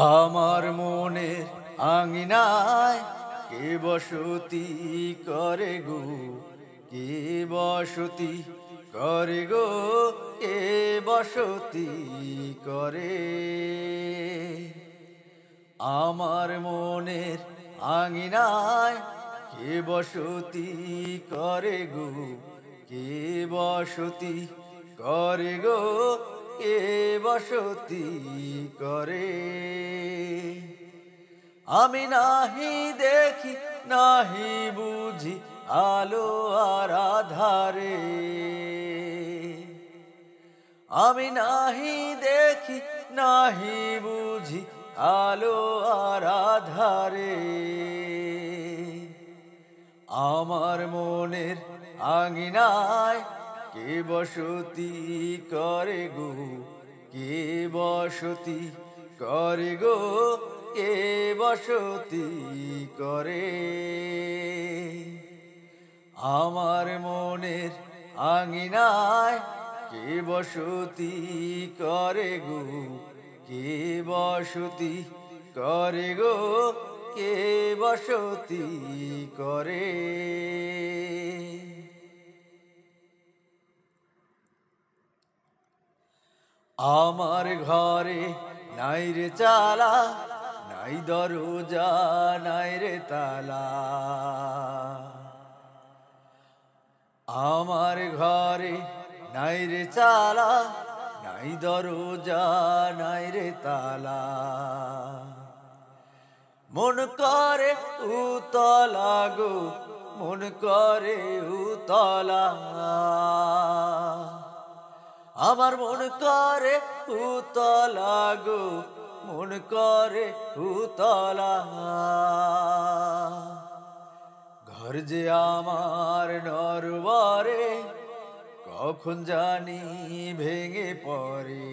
আমার মনের আঙিনায় কে বসতি করে গো, কে বসতি করে গো, কে বসতি করে। আমার মনের আঙিনায় কে বসতি করে গো, কে বসতি করে গো, কে বসতি করে। আমি নাহি দেখি নাহি বুঝি আলো আর আধারে, আমি নাহি দেখি নাহি বুঝি আলো আর আধারে। আমার মনের আঙিনায় কে বসতি করে গো, কে বসতি করে গো, কে বসতি করে। আমার মনের আঙিনায় কে বসতি করে গো, কে বসতি করে গো, কে বসতি করে। আমার ঘরে নাই রে চালা, নাই দরজা, নাই রে তালা। আমার ঘরে নাই রে চালা, নাই দরজা, নাই রে তালা। মন করে উতলা গো, মন করে উতলা। আমার মন করে উতলা গো, মন করে উতলা। ঘর যে আমার নরবরে কখন জানি ভেঙে পড়ে।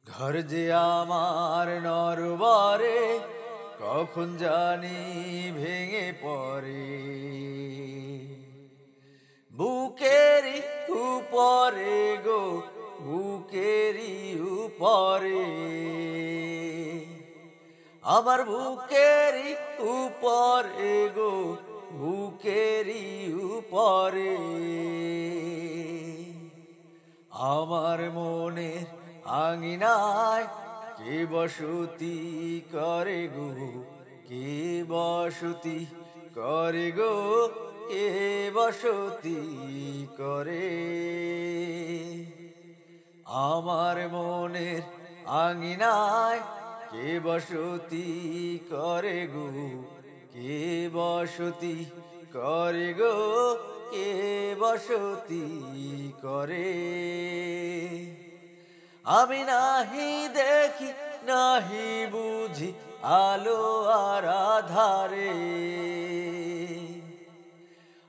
ঘর যে আমার নরবরে কখন জানি ভেঙে পড়ে। বুকেরি উপরে গো, বুকেরি উপরে। আমার বুকেরি উপরে গো, বুকেরি উপরে। আমার মনের আঙিনায় কে বসতি করে গো, কে বসতি করে গো, কে বসতি করে। আমার মনের আঙিনায় কে বসতি করে গো, কে বসতি করে গো, কে বসতি করে। আমি নাহি দেখি নাহি বুঝি আলো আর আধারে,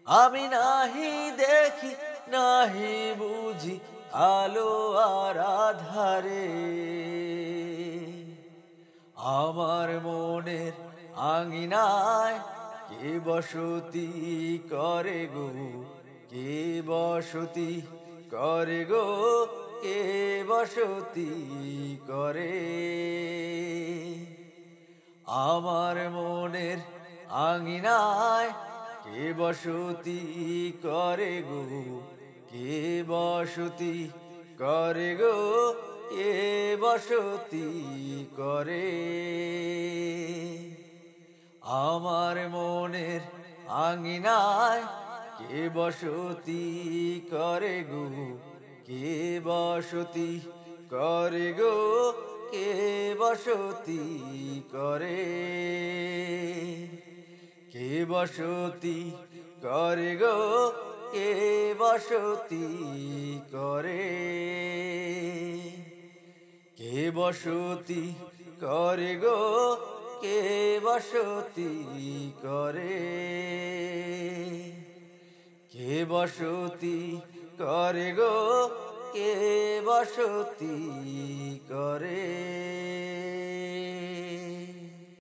আমি নাহি দেখি নাহি বুঝি আলো আর আধারে। আমার মনের আঙিনায় কে বসতি করে গো, কে বসতি করে গো, কে বসতি করে। আমার মনের আঙিনায় কে বসতি করে গো, কে বসতি করে গো, কে বসতি করে। আমার মনের আঙিনায় কে বসতি করে গো, কে বসতি করে গো, কে বসতি করে। কে বসতি করে গো, কে বসতি করে। কে বসতি করে গো, কে বসতি করে। কে বসতি করে গো, কে বসতি করে।